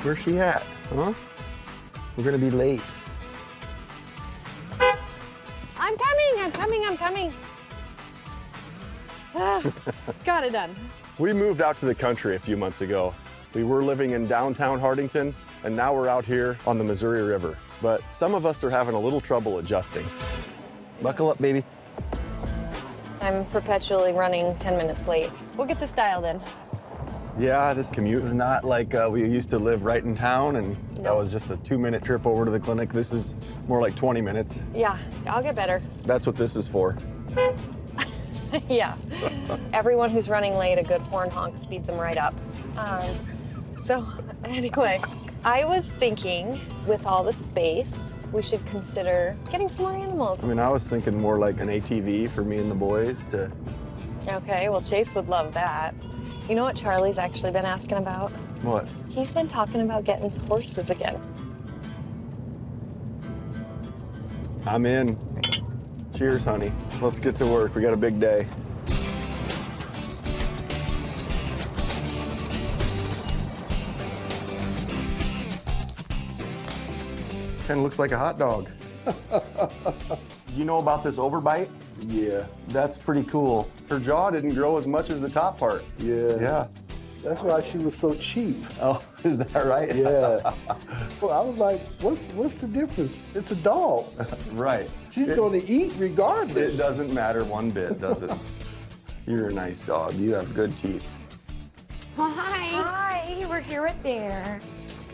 Where's she at? Huh? We're gonna be late. I'm coming. Got it done. We moved out to the country a few months ago. We were living in downtown Hardington, and now we're out here on the Missouri River. But some of us are having a little trouble adjusting. Buckle up, baby. I'm perpetually running 10 minutes late. We'll get this dialed in. Yeah, this commute is not like we used to live right in town, and that was just a 2-minute trip over to the clinic. This is more like 20 minutes. Yeah, I'll get better. That's what this is for. Yeah. Everyone who's running late, a good horn honk speeds them right up. So anyway, I was thinking with all the space, we should consider getting some more animals. I mean, I was thinking more like an ATV for me and the boys to... Okay, well, Chase would love that. You know what Charlie's actually been asking about? What? He's been talking about getting horses again. I'm in. Cheers, honey. Let's get to work. We got a big day. Kind of looks like a hot dog. You know about this overbite? Yeah. That's pretty cool. Her jaw didn't grow as much as the top part. Yeah. Yeah. That's why she was so cheap. Oh, is that right? Yeah. Well, I was like, what's the difference? It's a dog. Right. She's going to eat regardless. It doesn't matter one bit, does it? You're a nice dog. You have good teeth. Well, hi. Hi, we're here with Bear.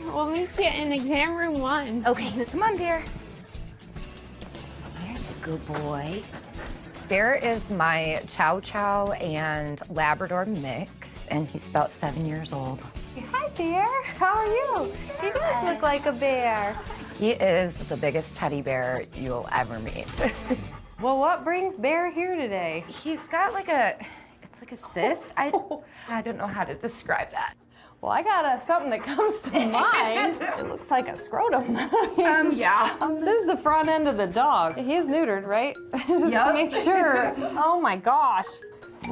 We'll meet you in exam room 1. Okay, come on, Bear. There's a good boy. Bear is my Chow Chow and Labrador mix, and he's about 7 years old. Hi, Bear. How are you? He does look like a bear. He is the biggest teddy bear you'll ever meet. Well, what brings Bear here today? He's got like it's like a cyst. I don't know how to describe that. Well, I got something that comes to mind. It looks like a scrotum. Yeah. This is the front end of the dog. He is neutered, right? Just Yep. to make sure. Oh my gosh.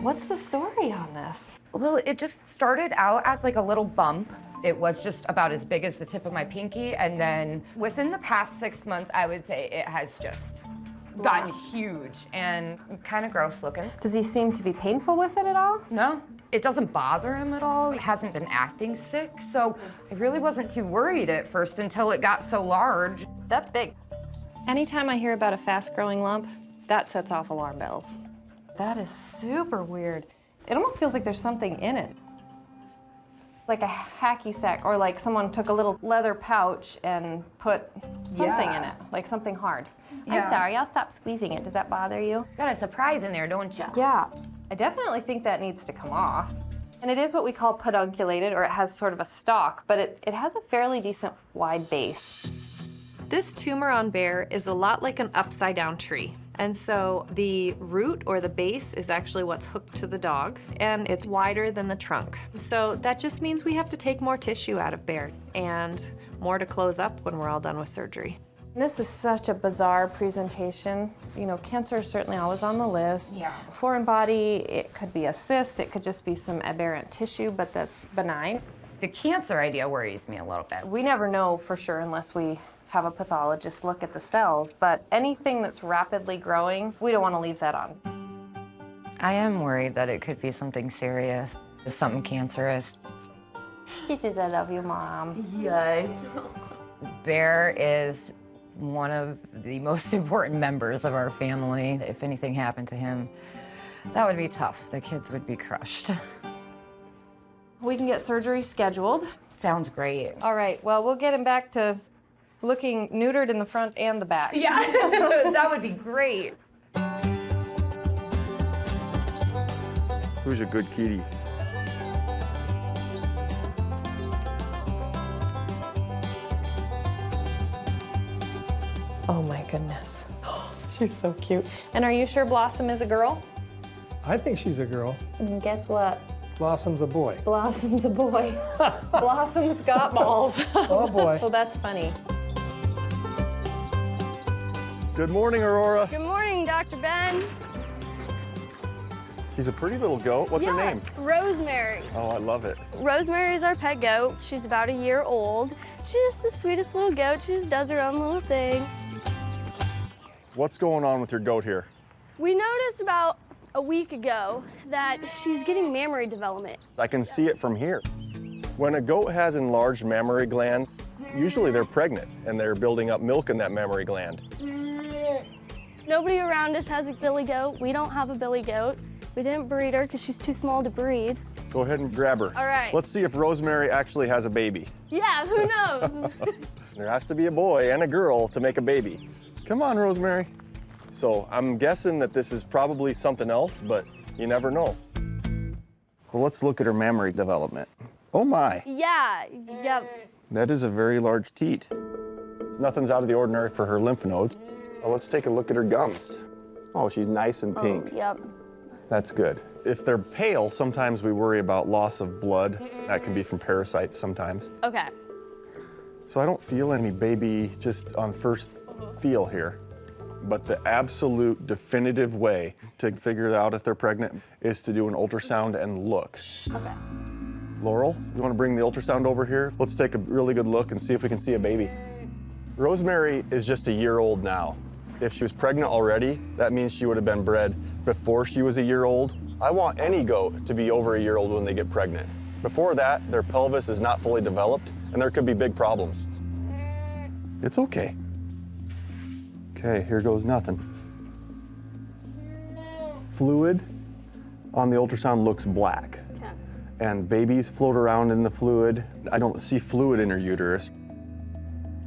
What's the story on this? Well, it just started out as like a little bump. It was just about as big as the tip of my pinky, and then within the past 6 months, I would say it has just gotten huge and kind of gross looking. Does he seem to be painful with it at all? No, it doesn't bother him at all. He hasn't been acting sick, so I really wasn't too worried at first until it got so large. That's big. Anytime I hear about a fast-growing lump, that sets off alarm bells. That is super weird. It almost feels like there's something in it. Like a hacky sack, or like someone took a little leather pouch and put something in it, like something hard. Yeah. I'm sorry, I'll stop squeezing it. Does that bother you? Got a surprise in there, don't you? Yeah. I definitely think that needs to come off. And it is what we call pedunculated, or it has sort of a stalk, but it has a fairly decent wide base. This tumor on Bear is a lot like an upside-down tree. And so the root or the base is actually what's hooked to the dog, and it's wider than the trunk. So that just means we have to take more tissue out of Bear and more to close up when we're all done with surgery. This is such a bizarre presentation. You know, cancer is certainly always on the list. Yeah. Foreign body, it could be a cyst, it could just be some aberrant tissue, but that's benign. The cancer idea worries me a little bit. We never know for sure unless we have a pathologist look at the cells, but anything that's rapidly growing, we don't want to leave that on. I am worried that it could be something serious, something cancerous. Kisses, I love you, Mom. Yay. Bear is one of the most important members of our family. If anything happened to him, that would be tough. The kids would be crushed. We can get surgery scheduled. Sounds great. All right, well, we'll get him back to looking neutered in the front and the back. Yeah, that would be great. Who's a good kitty? Oh my goodness. She's so cute. And are you sure Blossom is a girl? I think she's a girl. And guess what? Blossom's a boy. Blossom's a boy. Blossom's got balls. Oh boy. Well, that's funny. Good morning, Aurora. Good morning, Dr. Ben. She's a pretty little goat. What's her name? Rosemary. Oh, I love it. Rosemary is our pet goat. She's about a year old. She's just the sweetest little goat. She just does her own little thing. What's going on with your goat here? We noticed about a week ago that she's getting mammary development. I can see it from here. When a goat has enlarged mammary glands, usually they're pregnant and they're building up milk in that mammary gland. Nobody around us has a billy goat. We don't have a billy goat. We didn't breed her because she's too small to breed. Go ahead and grab her. All right. Let's see if Rosemary actually has a baby. Yeah, who knows? There has to be a boy and a girl to make a baby. Come on, Rosemary. So I'm guessing that this is probably something else, but you never know. Well, let's look at her mammary development. Oh my, Yeah. that is a very large teat. Nothing's out of the ordinary for her lymph nodes. Well, let's take a look at her gums. Oh, she's nice and pink. Oh, yep. That's good. If they're pale, sometimes we worry about loss of blood. That can be from parasites sometimes. Okay. So I don't feel any baby just on first feel here. But the absolute definitive way to figure out if they're pregnant is to do an ultrasound and look. Okay. Laurel, you want to bring the ultrasound over here? Let's take a really good look and see if we can see a baby. Rosemary is just a year old now. If she was pregnant already, that means she would have been bred before she was a year old. I want any goat to be over a year old when they get pregnant. Before that, their pelvis is not fully developed and there could be big problems. It's okay. Okay, here goes nothing. Fluid on the ultrasound looks black. Okay. And babies float around in the fluid. I don't see fluid in her uterus.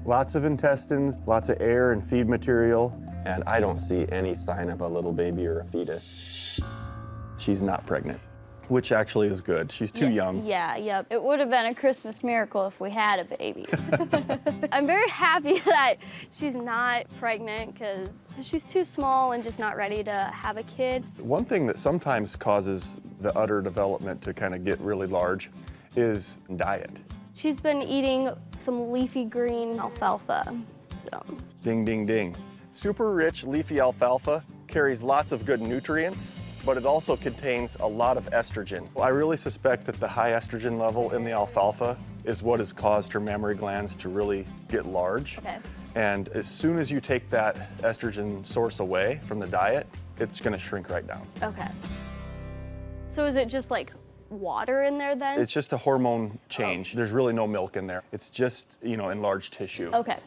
Lots of intestines, lots of air and feed material, and I don't see any sign of a little baby or a fetus. She's not pregnant, which actually is good. She's too young. Yeah, yep. It would have been a Christmas miracle if we had a baby. I'm very happy that she's not pregnant because she's too small and just not ready to have a kid. One thing that sometimes causes the udder development to kind of get really large is diet. She's been eating some leafy green alfalfa. So. Ding, ding, ding. Super rich leafy alfalfa carries lots of good nutrients, but it also contains a lot of estrogen. I really suspect that the high estrogen level in the alfalfa is what has caused her mammary glands to really get large. Okay. And as soon as you take that estrogen source away from the diet, it's gonna shrink right down. Okay. So is it just like water in there then? It's just a hormone change. There's really no milk in there. It's just, enlarged tissue. Okay.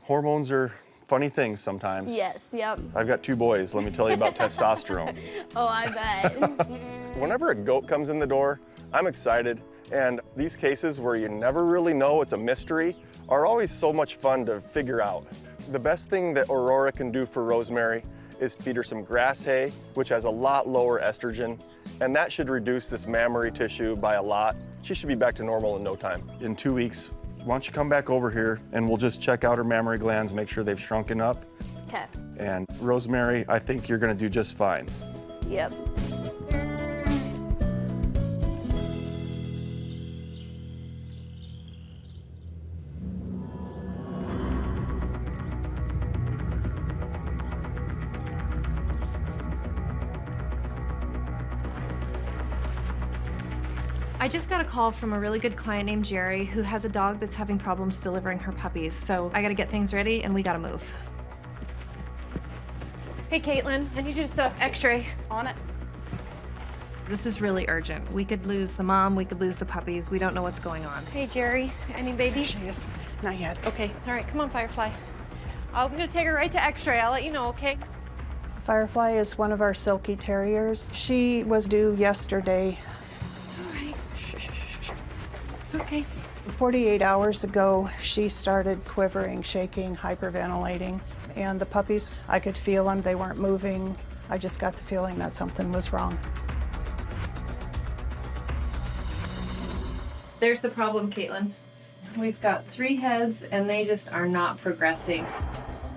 Hormones are funny things sometimes. Yes, yep. I've got 2 boys. Let me tell you about testosterone. Oh, I bet. Whenever a goat comes in the door, I'm excited. And these cases where you never really know, it's a mystery, are always so much fun to figure out. The best thing that Aurora can do for Rosemary is feed her some grass hay, which has a lot lower estrogen, and that should reduce this mammary tissue by a lot. She should be back to normal in no time. In 2 weeks, why don't you come back over here and we'll just check out her mammary glands, make sure they've shrunken up. Okay. And Rosemary, I think you're gonna do just fine. Yep. I just got a call from a really good client named Jerry who has a dog that's having problems delivering her puppies. So I gotta get things ready and we gotta move. Hey, Caitlin, I need you to set up X-ray on it. This is really urgent. We could lose the mom, we could lose the puppies. We don't know what's going on. Hey, Jerry, any baby? Yes, not yet. Okay, all right, come on, Firefly. I'm gonna take her right to X-ray. I'll let you know, okay? Firefly is one of our silky terriers. She was due yesterday. It's all right. Shh. It's okay. 48 hours ago, she started quivering, shaking, hyperventilating. And the puppies, I could feel them. They weren't moving. I just got the feeling that something was wrong. There's the problem, Caitlin. We've got 3 heads and they just are not progressing.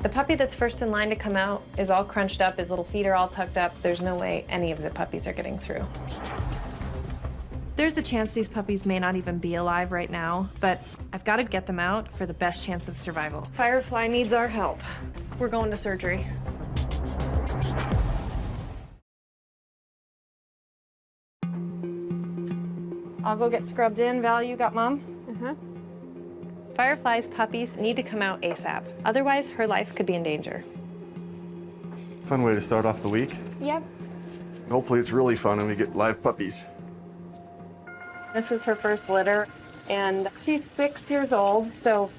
The puppy that's first in line to come out is all crunched up, his little feet are all tucked up. There's no way any of the puppies are getting through. There's a chance these puppies may not even be alive right now, but I've got to get them out for the best chance of survival. Firefly needs our help. We're going to surgery. I'll go get scrubbed in. Val, you got Mom? Firefly's puppies need to come out ASAP. Otherwise, her life could be in danger. Fun way to start off the week. Yep. Hopefully it's really fun and we get live puppies. This is her first litter, and she's 6 years old, so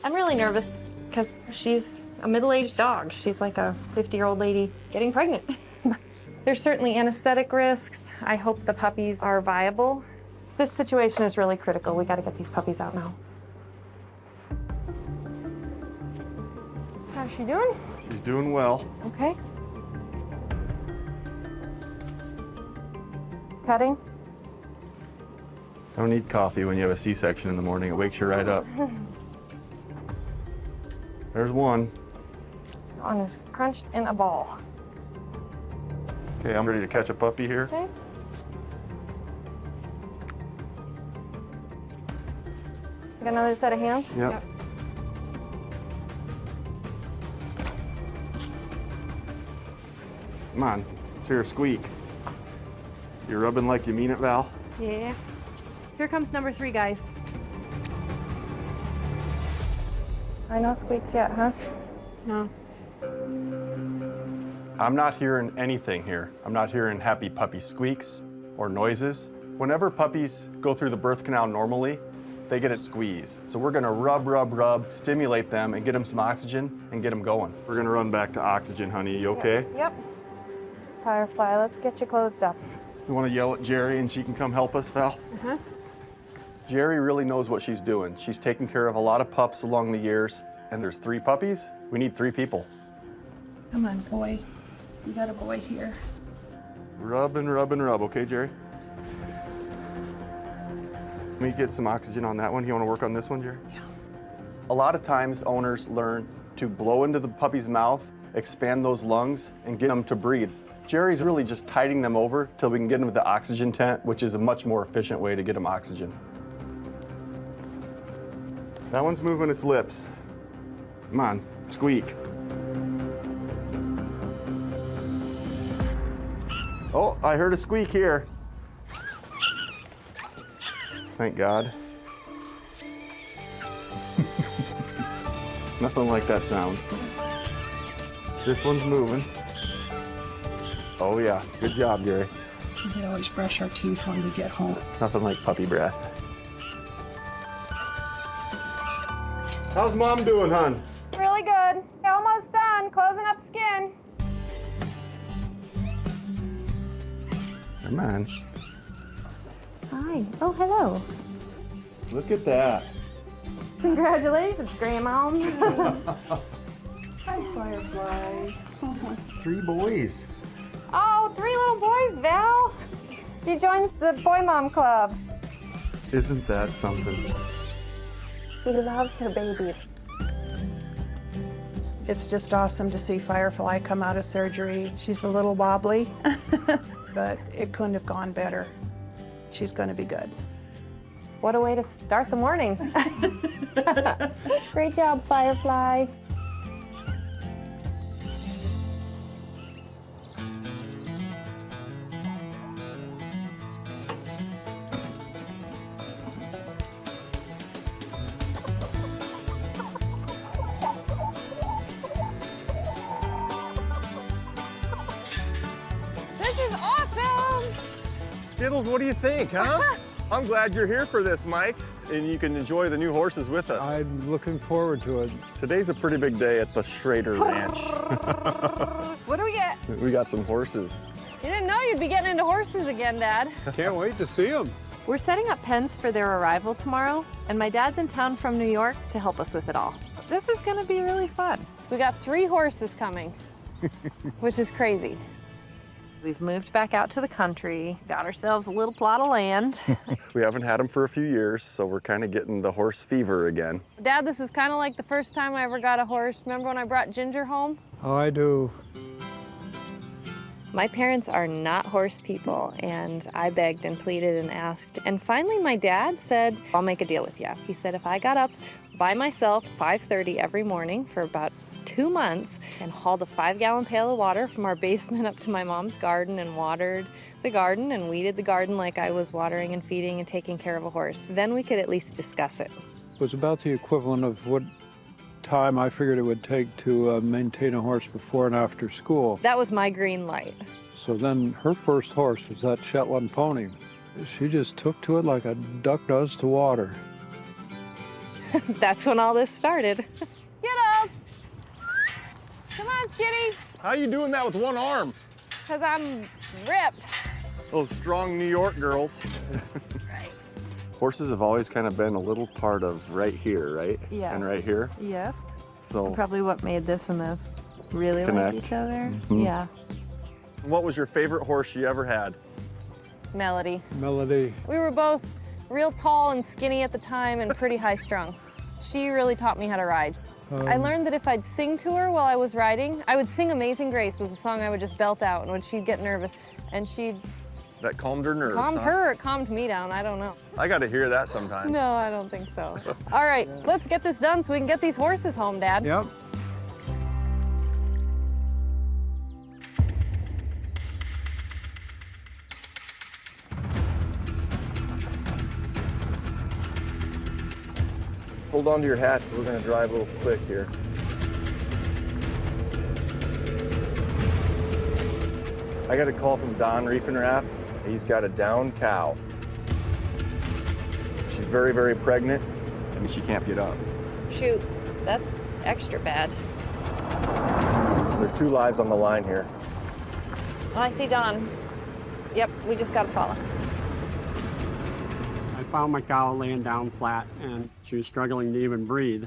I'm really nervous because she's a middle-aged dog. She's like a 50-year-old lady getting pregnant. There's certainly anesthetic risks. I hope the puppies are viable. This situation is really critical. We got to get these puppies out now. How's she doing? She's doing well. Okay. Cutting? Don't need coffee when you have a C-section in the morning. It wakes you right up. There's one. One is crunched in a ball. Okay, I'm ready to catch a puppy here. Okay. Got another set of hands? Yep. Come on, let's hear a squeak. You're rubbing like you mean it, Val? Yeah. Here comes number 3, guys. I know squeaks yet, huh? No. I'm not hearing anything here. I'm not hearing happy puppy squeaks or noises. Whenever puppies go through the birth canal normally, they get a squeeze. So we're gonna rub, stimulate them and get them some oxygen and get them going. We're gonna run back to oxygen, honey. You okay? Yep. Firefly, let's get you closed up. You wanna yell at Jerry and she can come help us, Val? Jerry really knows what she's doing. She's taken care of a lot of pups along the years, and there's 3 puppies. We need 3 people. Come on, boy. You got a boy here. Rub and rub and rub, okay, Jerry? Let me get some oxygen on that one. You wanna work on this one, Jerry? Yeah. A lot of times owners learn to blow into the puppy's mouth, expand those lungs, and get them to breathe. Jerry's really just tiding them over till we can get them to the oxygen tent, which is a much more efficient way to get them oxygen. That one's moving its lips. Come on, squeak. Oh, I heard a squeak here. Thank God. Nothing like that sound. This one's moving. Oh yeah, good job, Jerry. We always brush our teeth when we get home. Nothing like puppy breath. How's Mom doing, hon? Really good. Almost done. Closing up skin. Come on. Hi. Oh, hello. Look at that. Congratulations, Grandma. Hi, Firefly. 3 boys. Oh, 3 little boys, Val. She joins the Boy Mom Club. Isn't that something? She loves her babies. It's just awesome to see Firefly come out of surgery. She's a little wobbly, but it couldn't have gone better. She's going to be good. What a way to start the morning. Great job, Firefly. This is awesome! Skittles, what do you think, huh? I'm glad you're here for this, Mike, and you can enjoy the new horses with us. I'm looking forward to it. Today's a pretty big day at the Schrader Ranch. What do we get? We got some horses. You didn't know you'd be getting into horses again, Dad. Can't wait to see them. We're setting up pens for their arrival tomorrow, and my dad's in town from New York to help us with it all. This is gonna be really fun. So we got 3 horses coming, which is crazy. We've moved back out to the country, got ourselves a little plot of land. We haven't had them for a few years, so we're kind of getting the horse fever again. Dad, this is kind of like the first time I ever got a horse. Remember when I brought Ginger home? Oh, I do. My parents are not horse people, and I begged and pleaded and asked. And finally, my dad said, I'll make a deal with you. He said if I got up by myself 5:30 every morning for about 2 months and hauled a 5-gallon pail of water from our basement up to my mom's garden and watered the garden and weeded the garden like I was watering and feeding and taking care of a horse. Then we could at least discuss it. It was about the equivalent of what time I figured it would take to maintain a horse before and after school. That was my green light. So then her first horse was that Shetland pony. She just took to it like a duck does to water. That's when all this started. Get up! Come on, Skitty, How you doing that with one arm? because I'm ripped. Those strong New York girls. Horses have always kind of been a little part of right here, right? Yes. And right here. Yes. So Probably what made this and this really Connect. like each other. Mhm. Yeah. what was your favorite horse you ever had? Melody. Melody. We were both real tall and skinny at the time and pretty high strung. She really taught me how to ride. I learned that if I'd sing to her while I was riding, I would sing Amazing Grace was a song I would just belt out, and when she'd get nervous, and she'd That calmed her nerves, calm huh? her, it calmed me down, I don't know. I got to hear that sometime. No, I don't think so. All right, let's get this done so we can get these horses home, Dad. Yep. Hold on to your hat. We're going to drive a little quick here. I got a call from Don Riefenrath. He's got a down cow. She's very, very pregnant, and she can't get up. Shoot, that's extra bad. There's 2 lives on the line here. Oh, I see Dawn. Yep, we just gotta follow. I found my cow laying down flat, and she was struggling to even breathe.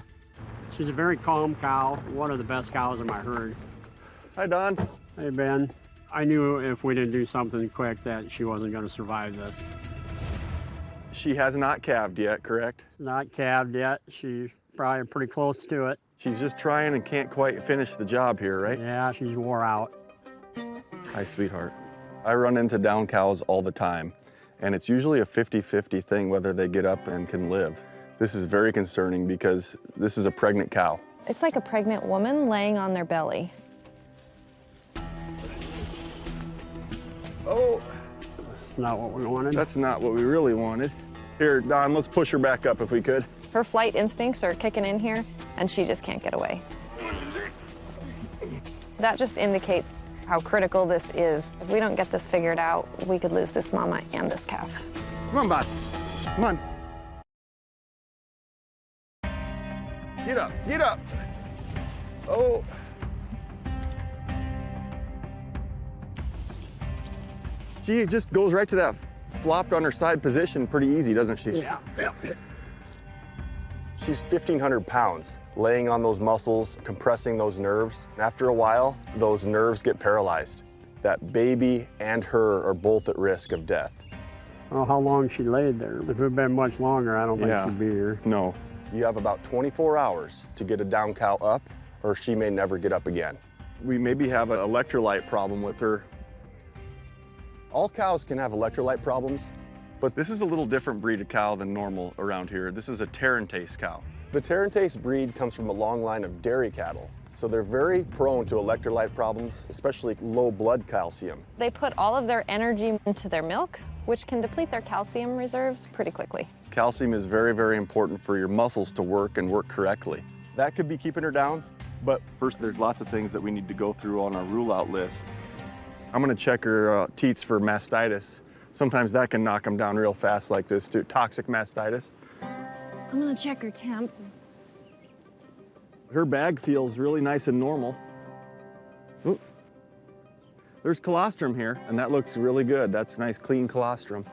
She's a very calm cow, one of the best cows in my herd. Hi, Don. Hey, Ben. I knew if we didn't do something quick that she wasn't going to survive this. She has not calved yet, correct? Not calved yet. She's probably pretty close to it. She's just trying and can't quite finish the job here, right? Yeah, she's wore out. Hi, sweetheart. I run into down cows all the time, and it's usually a 50-50 thing whether they get up and can live. This is very concerning because this is a pregnant cow. It's like a pregnant woman laying on their belly. Oh, That's not what we wanted. that's not what we really wanted. Here, Don, let's push her back up if we could. Her flight instincts are kicking in here, and she just can't get away. That just indicates how critical this is. If we don't get this figured out, we could lose this mama and this calf. Come on, bud. Come on. Get up, get up. Oh. She just goes right to that flopped on her side position pretty easy, doesn't she? Yeah, yeah. She's 1,500 pounds, laying on those muscles, compressing those nerves. And after a while, those nerves get paralyzed. That baby and her are both at risk of death. Oh, how long she laid there. If it had been much longer, I don't think Yeah. she'd be here. No. You have about 24 hours to get a down cow up, or she may never get up again. We maybe have an electrolyte problem with her. All cows can have electrolyte problems, but this is a little different breed of cow than normal around here. This is a Tarentaise cow. The Tarentaise breed comes from a long line of dairy cattle, so they're very prone to electrolyte problems, especially low blood calcium. They put all of their energy into their milk, which can deplete their calcium reserves pretty quickly. Calcium is very, very important for your muscles to work and work correctly. That could be keeping her down, but first there's lots of things that we need to go through on our rule-out list. I'm gonna check her teats for mastitis. Sometimes that can knock them down real fast like this too. Toxic mastitis. I'm gonna check her temp. Her bag feels really nice and normal. Oop. There's colostrum here, and that looks really good. That's nice, clean colostrum.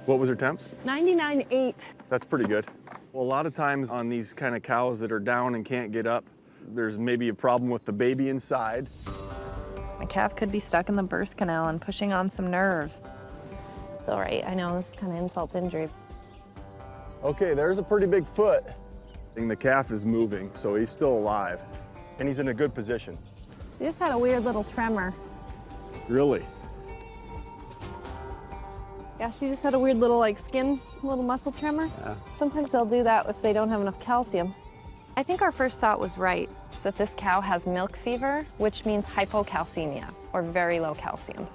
What was her temp? 99.8. That's pretty good. Well, a lot of times on these kind of cows that are down and can't get up, there's maybe a problem with the baby inside. My calf could be stuck in the birth canal and pushing on some nerves. It's all right. I know this is kind of insult to injury. Okay, there's a pretty big foot. And the calf is moving, so he's still alive. And he's in a good position. She just had a weird little tremor. Really? Yeah, she just had a weird little little muscle tremor. Yeah. Sometimes they'll do that if they don't have enough calcium. I think our first thought was right. that this cow has milk fever, which means hypocalcemia, or very low calcium.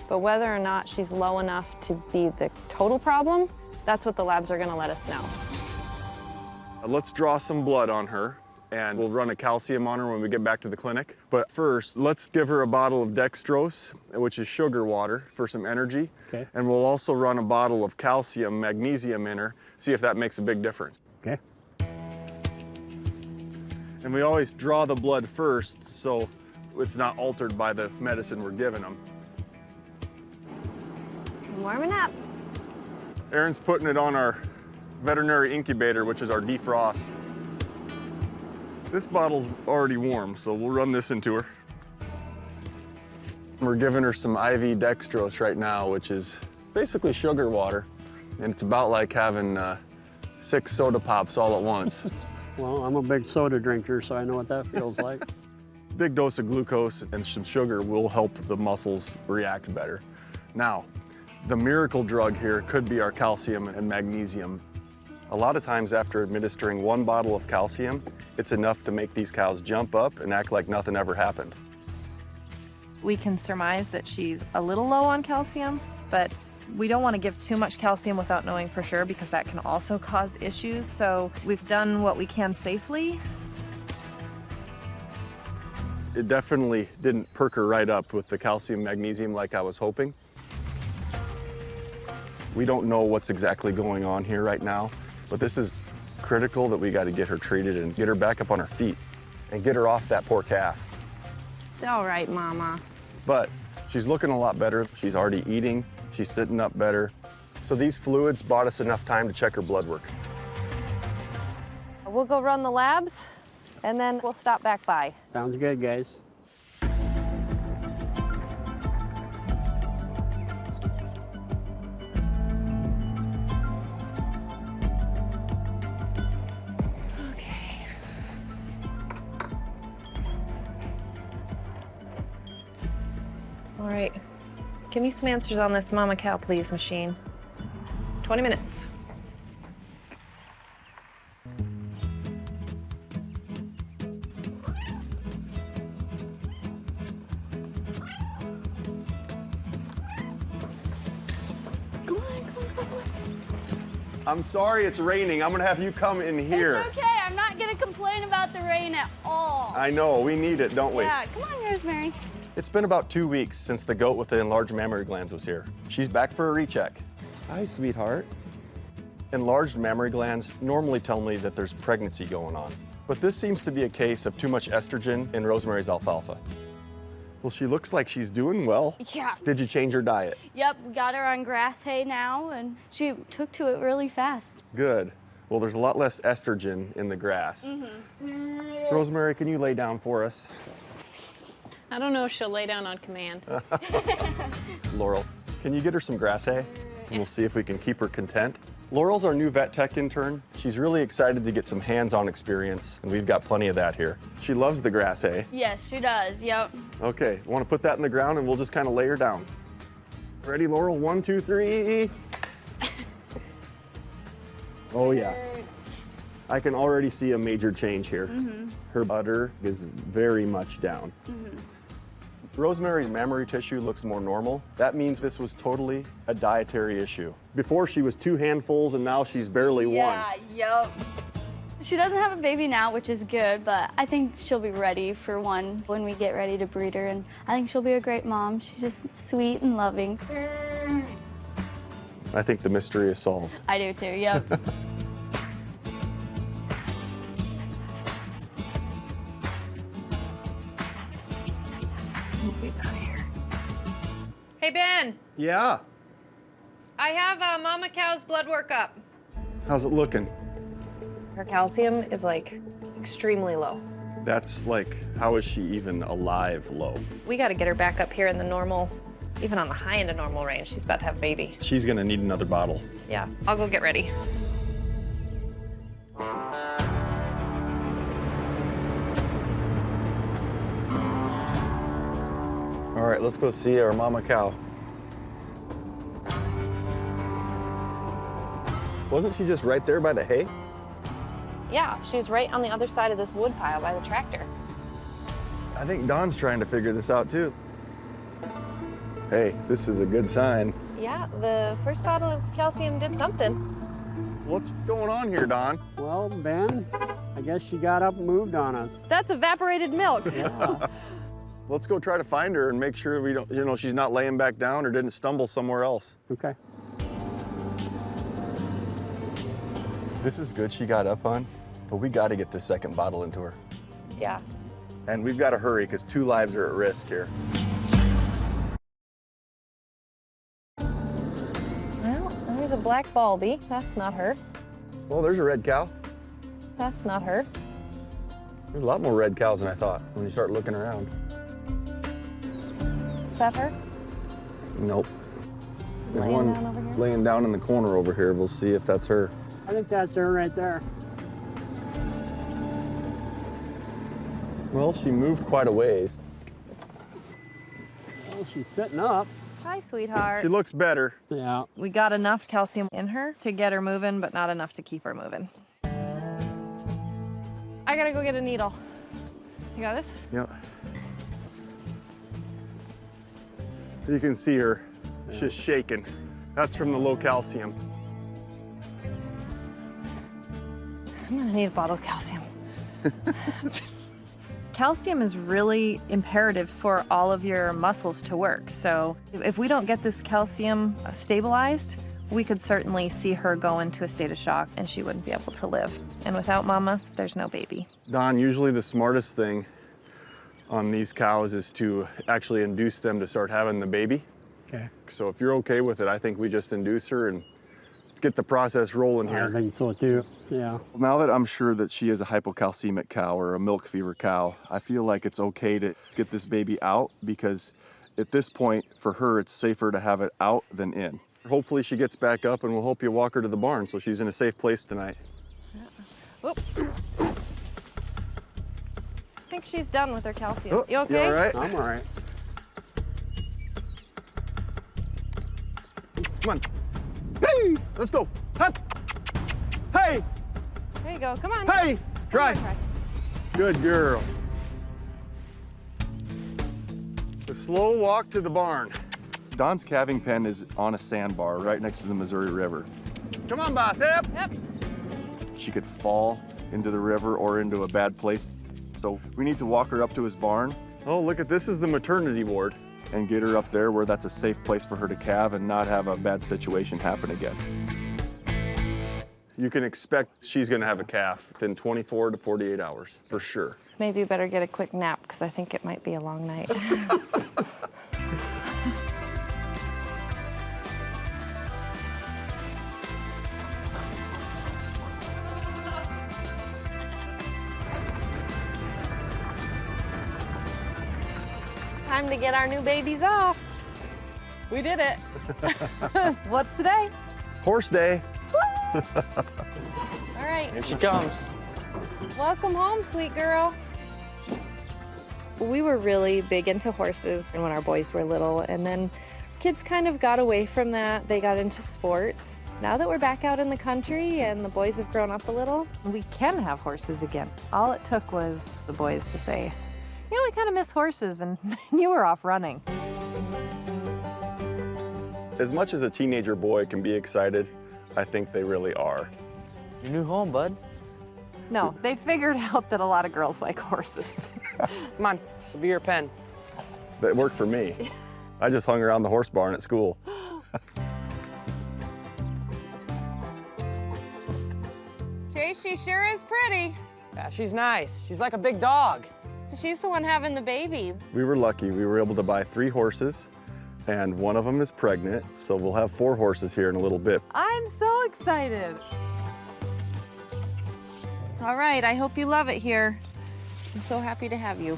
But whether or not she's low enough to be the total problem, that's what the labs are gonna let us know. Let's draw some blood on her, and we'll run a calcium on her when we get back to the clinic. But first, let's give her a bottle of dextrose, which is sugar water, for some energy. Okay. And we'll also run a bottle of calcium, magnesium in her, see if that makes a big difference. Okay. And we always draw the blood first so it's not altered by the medicine we're giving them. Warming up. Erin's putting it on our veterinary incubator, which is our defrost. This bottle's already warm, so we'll run this into her. We're giving her some IV dextrose right now, which is basically sugar water. And it's about like having 6 soda pops all at once. Well, I'm a big soda drinker, so I know what that feels like. Big dose of glucose and some sugar will help the muscles react better. Now, the miracle drug here could be our calcium and magnesium. A lot of times after administering 1 bottle of calcium, it's enough to make these cows jump up and act like nothing ever happened. We can surmise that she's a little low on calcium, but we don't want to give too much calcium without knowing for sure because that can also cause issues. So we've done what we can safely. It definitely didn't perk her right up with the calcium magnesium like I was hoping. We don't know what's exactly going on here right now, but this is critical that we got to get her treated and get her back up on her feet and get her off that poor calf. All right, Mama. But she's looking a lot better. She's already eating. She's sitting up better. So these fluids bought us enough time to check her blood work. We'll go run the labs, and then we'll stop back by. Sounds good, guys. All right, give me some answers on this mama cow, please, machine. 20 minutes. I'm sorry it's raining. I'm gonna have you come in here. It's okay. I'm not gonna complain about the rain at all. I know, we need it, don't we? Yeah, come on, Rosemary. It's been about 2 weeks since the goat with the enlarged mammary glands was here. She's back for a recheck. Hi, sweetheart. Enlarged mammary glands normally tell me that there's pregnancy going on, but this seems to be a case of too much estrogen in Rosemary's alfalfa. Well, she looks like she's doing well. Yeah. Did you change her diet? Yep, we got her on grass hay now, and she took to it really fast. Good. Well, there's a lot less estrogen in the grass. Rosemary, can you lay down for us? I don't know if she'll lay down on command. Laurel, can you get her some grass hay? And we'll see if we can keep her content. Laurel's our new vet tech intern. She's really excited to get some hands-on experience, and we've got plenty of that here. She loves the grass hay. Yes, she does, yep. Okay, want to put that in the ground and we'll just kind of lay her down. Ready, Laurel? 1, 2, 3. Oh yeah. I can already see a major change here. Her udder is very much down. Rosemary's mammary tissue looks more normal. That means this was totally a dietary issue. Before she was 2 handfuls and now she's barely 1. Yeah, yep. She doesn't have a baby now, which is good, but I think she'll be ready for one when we get ready to breed her, and I think she'll be a great mom. She's just sweet and loving. I think the mystery is solved. I do too, yep. Hey, Ben, Yeah. I have mama cow's blood work up. How's it looking? Her calcium is like extremely low. That's like, how is she even alive low? We got to get her back up here in the normal, even on the high end of normal range. She's about to have a baby. She's gonna need another bottle. Yeah, I'll go get ready. All right, let's go see our mama cow. Wasn't she just right there by the hay? Yeah, she's right on the other side of this wood pile by the tractor. I think Dawn's trying to figure this out too. Hey, this is a good sign. Yeah, the first bottle of calcium did something. What's going on here, Dawn? Well, Ben, I guess she got up and moved on us. That's evaporated milk. Yeah. Let's go try to find her and make sure we don't, she's not laying back down or didn't stumble somewhere else. Okay. This is good she got up on, but we got to get this second bottle into her. Yeah. And we've got to hurry because 2 lives are at risk here. Well, there's a black baldy. That's not her. Well, there's a red cow. That's not her. There's a lot more red cows than I thought when you start looking around. Is that her? Nope. There's Laying one down over here? laying down in the corner over here. We'll see if that's her. I think that's her right there. Well, she moved quite a ways. Well, she's sitting up. Hi, sweetheart. She looks better. Yeah. We got enough calcium in her to get her moving, but not enough to keep her moving. I gotta go get a needle. You got this? Yeah. You can see her. She's shaking. That's from the low calcium. I'm gonna need a bottle of calcium. Calcium is really imperative for all of your muscles to work. So if we don't get this calcium stabilized, we could certainly see her go into a state of shock and she wouldn't be able to live. And without mama, there's no baby. Don, usually the smartest thing on these cows is to actually induce them to start having the baby. Okay. So if you're okay with it, I think we just induce her and get the process rolling here. I think so too, yeah. Now that I'm sure that she is a hypocalcemic cow or a milk fever cow, I feel like it's okay to get this baby out because at this point, for her, it's safer to have it out than in. Hopefully she gets back up and we'll hope you walk her to the barn so she's in a safe place tonight. Whoop. I think she's done with her calcium. Oh, you okay? You all right? I'm all right. Come on. Hey, let's go. Hup. Hey, There you go. Come on. hey, try. Come on, Good girl. The slow walk to the barn. Don's calving pen is on a sandbar right next to the Missouri River. Come on, boss. Yep. Yep. She could fall into the river or into a bad place. So we need to walk her up to his barn. Oh, look at this is the maternity ward. And get her up there where that's a safe place for her to calve and not have a bad situation happen again. You can expect she's gonna have a calf within 24 to 48 hours, for sure. Maybe you better get a quick nap because I think it might be a long night. Time to get our new babies off. We did it. What's today? Horse day. All right. Here she comes. Welcome home, sweet girl. We were really big into horses when our boys were little, and then kids kind of got away from that. They got into sports. Now that we're back out in the country and the boys have grown up a little, we can have horses again. All it took was the boys to say, you know, we kind of miss horses, and you were off running. As much as a teenager boy can be excited, I think they really are. Your new home, bud. No, they figured out that a lot of girls like horses. Come on, this will be your pen. That worked for me. I just hung around the horse barn at school. Chase, she sure is pretty. Yeah, she's nice. She's like a big dog. So she's the one having the baby. We were lucky. We were able to buy 3 horses, and one of them is pregnant, so we'll have 4 horses here in a little bit. I'm so excited. All right, I hope you love it here. I'm so happy to have you.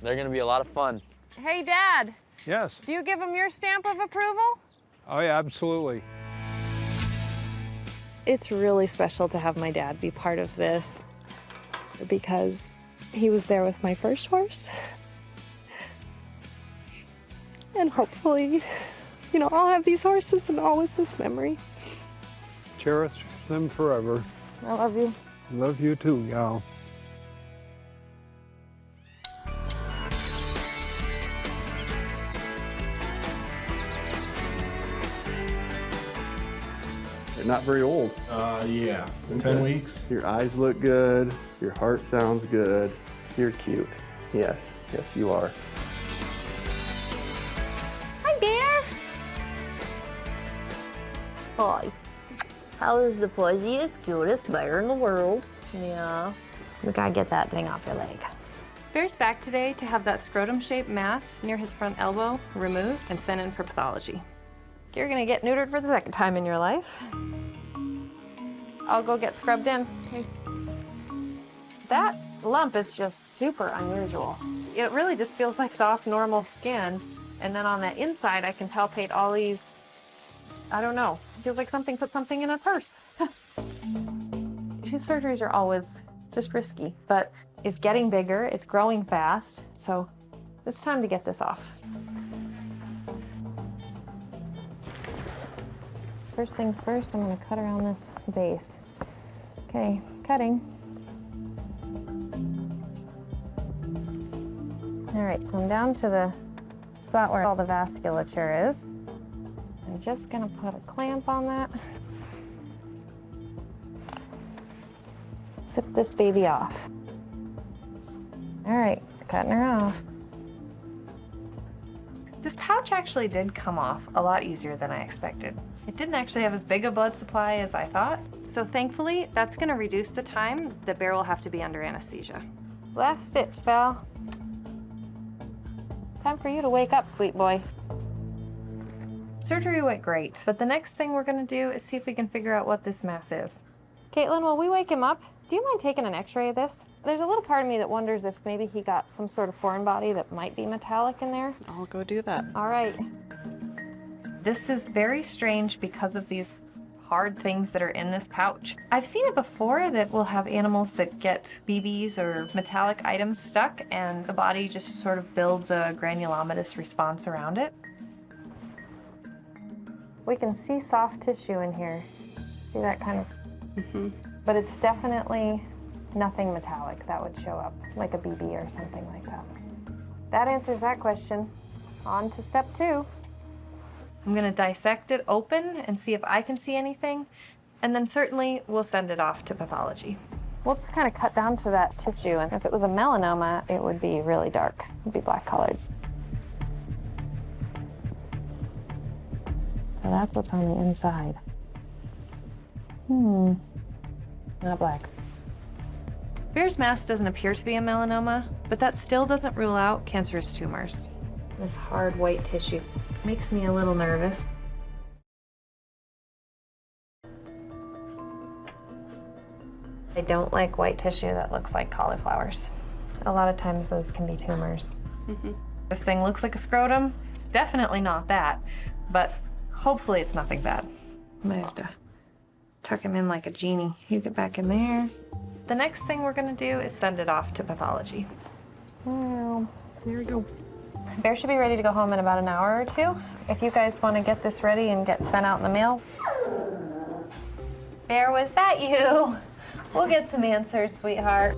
They're gonna be a lot of fun. Hey, Dad, Yes. do you give them your stamp of approval? Oh, yeah, absolutely. It's really special to have my dad be part of this because he was there with my first horse. And hopefully, you know, I'll have these horses and always this memory. Cherish them forever. I love you. Love you too, y'all. not very old. Yeah, 10 weeks. Your eyes look good. Your heart sounds good. You're cute. Yes, yes you are. Hi, Bear. Hi. How is the fuzziest, cutest bear in the world? Yeah. We gotta get that thing off your leg. Bear's back today to have that scrotum-shaped mass near his front elbow removed and sent in for pathology. You're gonna get neutered for the second time in your life. I'll go get scrubbed in. Okay. That lump is just super unusual. It really just feels like soft, normal skin. And then on the inside, I can palpate all these, I don't know, feels like something put something in a purse. These surgeries are always just risky, but it's getting bigger, it's growing fast, so it's time to get this off. First things first, I'm gonna cut around this base. Okay, cutting. All right, so I'm down to the spot where all the vasculature is. I'm just gonna put a clamp on that. Zip this baby off. All right, cutting her off. This pouch actually did come off a lot easier than I expected. It didn't actually have as big a blood supply as I thought. So thankfully, that's gonna reduce the time the bear will have to be under anesthesia. Last stitch, Val. Time for you to wake up, sweet boy. Surgery went great, but the next thing we're gonna do is see if we can figure out what this mass is. Caitlin, while we wake him up, do you mind taking an x-ray of this? There's a little part of me that wonders if maybe he got some sort of foreign body that might be metallic in there. I'll go do that. All right. This is very strange because of these hard things that are in this pouch. I've seen it before that we'll have animals that get BBs or metallic items stuck and the body just sort of builds a granulomatous response around it. We can see soft tissue in here. See that kind of, but it's definitely nothing metallic that would show up, like a BB or something like that. That answers that question. On to step 2. I'm gonna dissect it open and see if I can see anything, and then certainly we'll send it off to pathology. We'll just kind of cut down to that tissue, and if it was a melanoma, it would be really dark. It would be black colored. So that's what's on the inside. Not black. Bear's mass doesn't appear to be a melanoma, but that still doesn't rule out cancerous tumors. This hard white tissue makes me a little nervous. I don't like white tissue that looks like cauliflowers. A lot of times those can be tumors. This thing looks like a scrotum. It's definitely not that, but hopefully it's nothing bad. I might have to tuck him in like a genie. You get back in there. The next thing we're gonna do is send it off to pathology. Well, there we go. Bear should be ready to go home in about an hour or 2. If you guys want to get this ready and get sent out in the mail. Bear, was that you? We'll get some answers, sweetheart.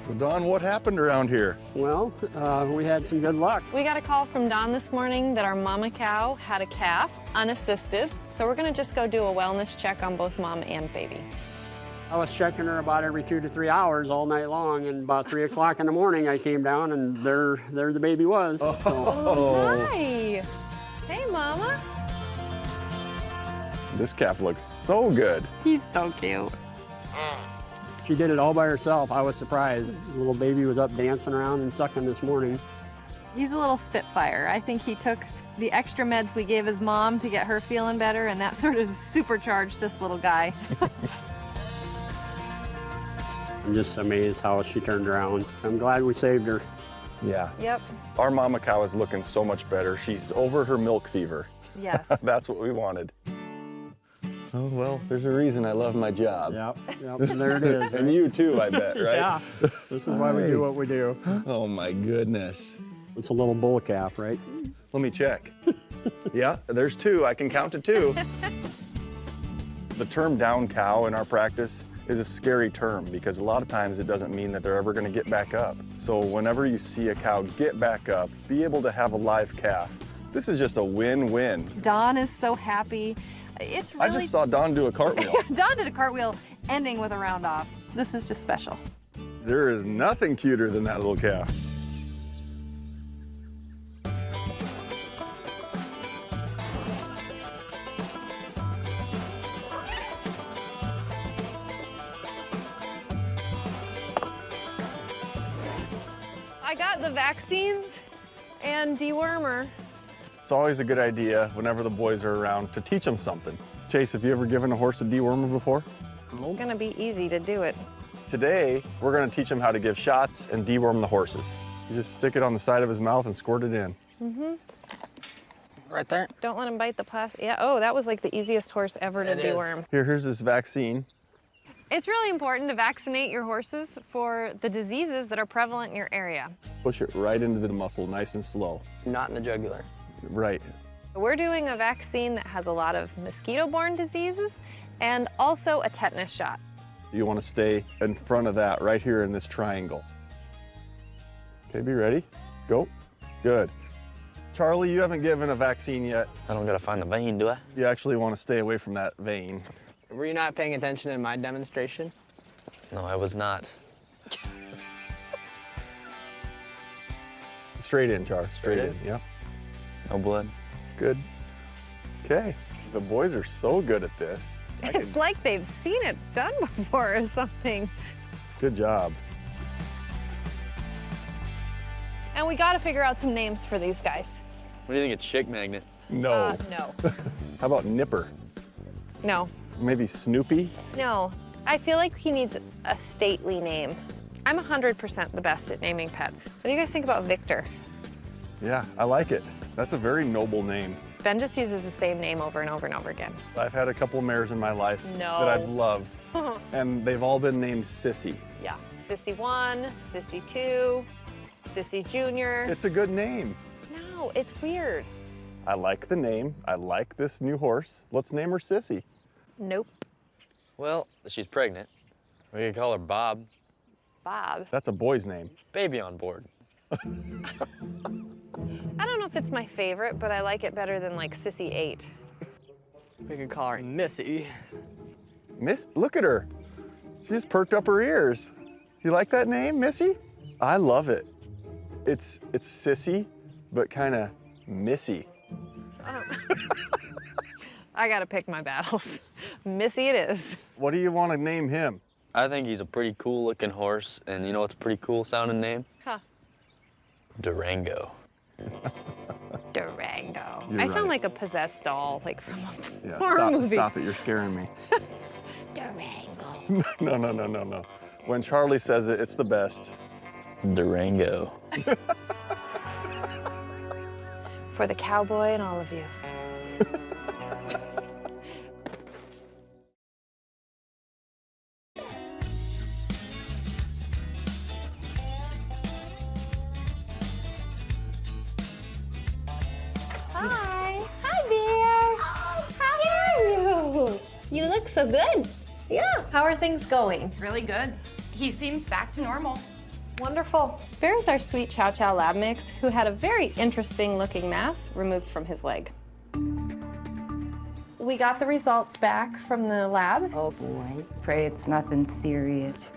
So Don, what happened around here? Well, we had some good luck. We got a call from Don this morning that our mama cow had a calf, unassisted. So we're gonna just go do a wellness check on both mom and baby. I was checking her about every 2 to 3 hours all night long, and about 3 o'clock in the morning I came down and there the baby was. Hi. Hey, mama. This calf looks so good. He's so cute. She did it all by herself. I was surprised. The little baby was up dancing around and sucking this morning. He's a little spitfire. I think he took the extra meds we gave his mom to get her feeling better, and that sort of supercharged this little guy. I'm just amazed how she turned around. I'm glad we saved her. Yeah. Yep. Our mama cow is looking so much better. She's over her milk fever. Yes. That's what we wanted. Oh, well, there's a reason I love my job. Yep, there it is. And you too, I bet, right? Yeah, this is why we do what we do. Oh my goodness. It's a little bull calf, right? Let me check. Yeah, there's 2. I can count to 2. The term down cow in our practice is a scary term because a lot of times it doesn't mean that they're ever going to get back up. So whenever you see a cow get back up, be able to have a live calf, this is just a win-win. Dawn is so happy. It's really... I just saw Dawn do a cartwheel. Dawn did a cartwheel ending with a round off. This is just special. There is nothing cuter than that little calf. I got the vaccines and dewormer. It's always a good idea whenever the boys are around to teach them something. Chase, have you ever given a horse a dewormer before? It's gonna be easy to do it. Today, we're gonna teach him how to give shots and deworm the horses. You just stick it on the side of his mouth and squirt it in. Mm-hmm. Right there. Don't let him bite the plastic. Yeah, oh, that was like the easiest horse ever to deworm. Here's his vaccine. It's really important to vaccinate your horses for the diseases that are prevalent in your area. Push it right into the muscle, nice and slow. Not in the jugular. Right. We're doing a vaccine that has a lot of mosquito-borne diseases and also a tetanus shot. You want to stay in front of that right here in this triangle. Okay, be ready. Go. Good. Charlie, you haven't given a vaccine yet. I don't gotta find the vein, do I? You actually want to stay away from that vein. Were you not paying attention in my demonstration? No, I was not. Straight in, Char. Straight in. Yep. No blood. Good. Okay. The boys are so good at this. It's like they've seen it done before or something. Good job. And we got to figure out some names for these guys. What do you think of chick magnet? No. No. How about Nipper? No. Maybe Snoopy? No. I feel like he needs a stately name. I'm 100% the best at naming pets. What do you guys think about Victor? Yeah, I like it. That's a very noble name. Ben just uses the same name over and over and over again. I've had a couple mares in my life No. that I've loved, and they've all been named Sissy. Yeah. Sissy 1, Sissy 2, Sissy Jr. It's a good name. No, it's weird. I like the name. I like this new horse. Let's name her Sissy. Nope. Well, she's pregnant. We could call her Bob. Bob. That's a boy's name. Baby on board. I don't know if it's my favorite, but I like it better than like Sissy 8. We could call her Missy. Look at her. She just perked up her ears. You like that name, Missy? I love it. It's Sissy, but kind of Missy. I gotta pick my battles. Missy it is. What do you want to name him? I think he's a pretty cool looking horse, and you know what's a pretty cool sounding name? Huh. Durango. Durango. You're I sound right. like a possessed doll, like from a Yeah, horror movie. Stop it, you're scaring me. Durango. No. When Charlie says it, it's the best. Durango. For the cowboy and all of you. Hi. Hi, Bear. How are you? You look so good. Yeah. How are things going? Really good. He seems back to normal. Wonderful. Bear is our sweet Chow Chow lab mix who had a very interesting looking mass removed from his leg. We got the results back from the lab. Oh boy, pray it's nothing serious.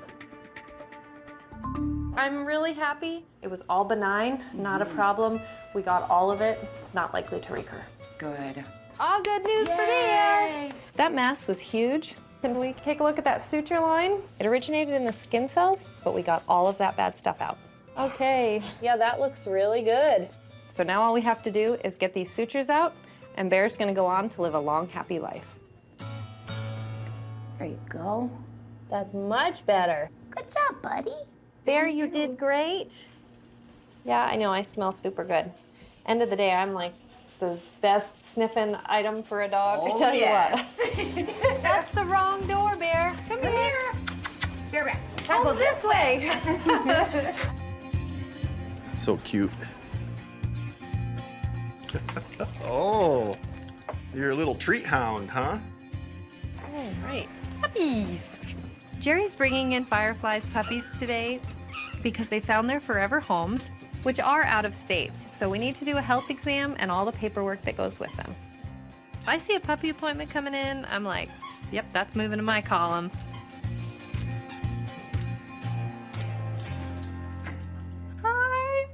I'm really happy. It was all benign, not a problem. We got all of it, not likely to recur. Good. All good news for Bear. That mass was huge. Can we take a look at that suture line? It originated in the skin cells, but we got all of that bad stuff out. Okay, yeah, that looks really good. So now all we have to do is get these sutures out, and Bear's gonna go on to live a long, happy life. There you go. That's much better. Good job, buddy. Bear, you did great. Yeah, I know, I smell super good. End of the day, I'm like the best sniffing item for a dog, I tell you what. That's the wrong door, Bear. Come here. Bear back. That goes this way. So cute. Oh, you're a little treat hound, huh? All right. Puppies. Jerry's bringing in Firefly's puppies today because they found their forever homes, which are out of state. So we need to do a health exam and all the paperwork that goes with them. If I see a puppy appointment coming in, I'm like, yep, that's moving to my column. Hi.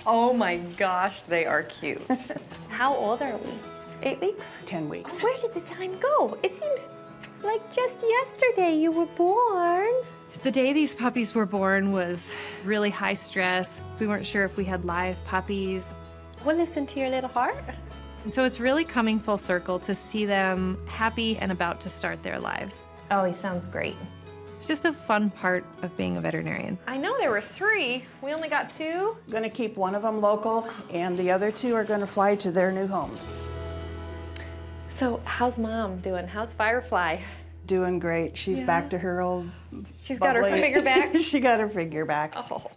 Oh my gosh, they are cute. How old are we? 8 weeks? 10 weeks. Where did the time go? It seems like just yesterday you were born. The day these puppies were born was really high stress. We weren't sure if we had live puppies. Well, listen to your little heart. And so it's really coming full circle to see them happy and about to start their lives. Oh, he sounds great. It's just a fun part of being a veterinarian. I know there were 3. We only got 2. Going to keep one of them local, and the other 2 are going to fly to their new homes. So how's Mom doing? How's Firefly? Doing great. She's back to her old She's got her figure back? She got her figure back. Oh.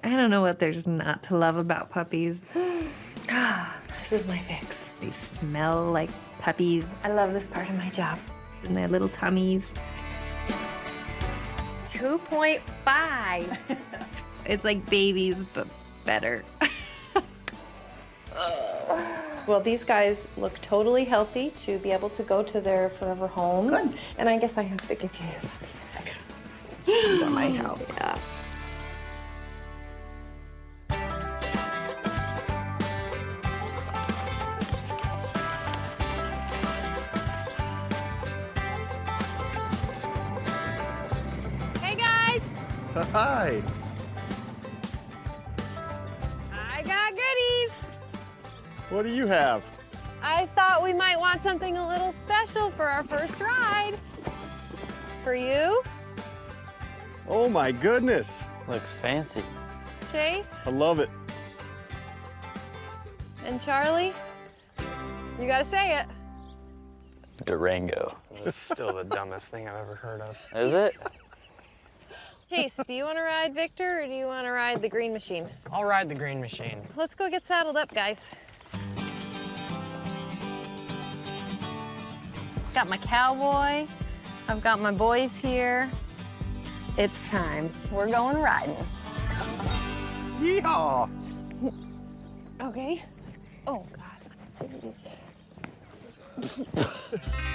I don't know what there's not to love about puppies. This is my fix. They smell like puppies. I love this part of my job. And their little tummies. 2.5. It's like babies, but better. Well, these guys look totally healthy to be able to go to their forever homes. Good. And I guess I have to give you a puppy bag. That might help. Yeah. Hey guys, Hi. I got goodies. What do you have? I thought we might want something a little special for our first ride. For you, Oh my goodness. Looks fancy. Chase, I love it. and Charlie. You gotta say it. Durango. It's still the dumbest thing I've ever heard of. Is it? Chase, do you want to ride Victor or do you want to ride the green machine? I'll ride the green machine. Let's go get saddled up, guys. Got my cowboy. I've got my boys here. It's time. We're going riding. Yeehaw. Okay. Oh, God.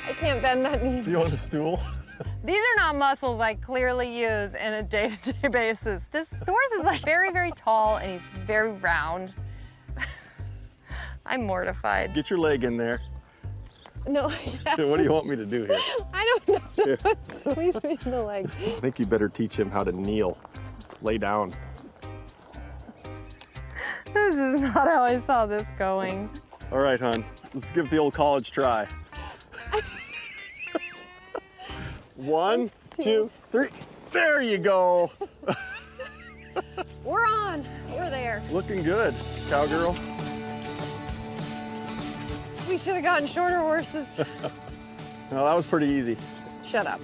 I can't bend that knee. Do you want a stool? These are not muscles I clearly use in a day-to-day basis. This horse is like very, very tall and he's very round. I'm mortified. Get your leg in there. No. What do you want me to do here? I don't know. Squeeze me in the leg. I think you better teach him how to kneel. Lay down. This is not how I saw this going. All right, hon. Let's give the old college try. 1, 2, 3. There you go. We're on. We're there. Looking good, cowgirl. We should have gotten shorter horses. Well, that was pretty easy. Shut up.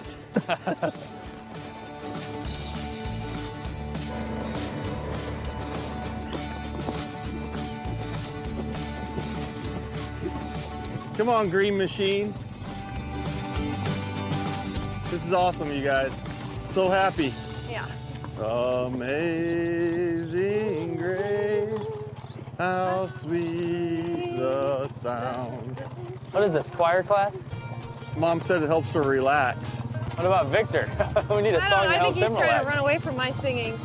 Come on, green machine. This is awesome, you guys. So happy. Yeah. Amazing grace, how sweet the sound. What is this, choir class? Mom said it helps her relax. What about Victor? We need a song to I help think him he's trying relax. to run away from my singing.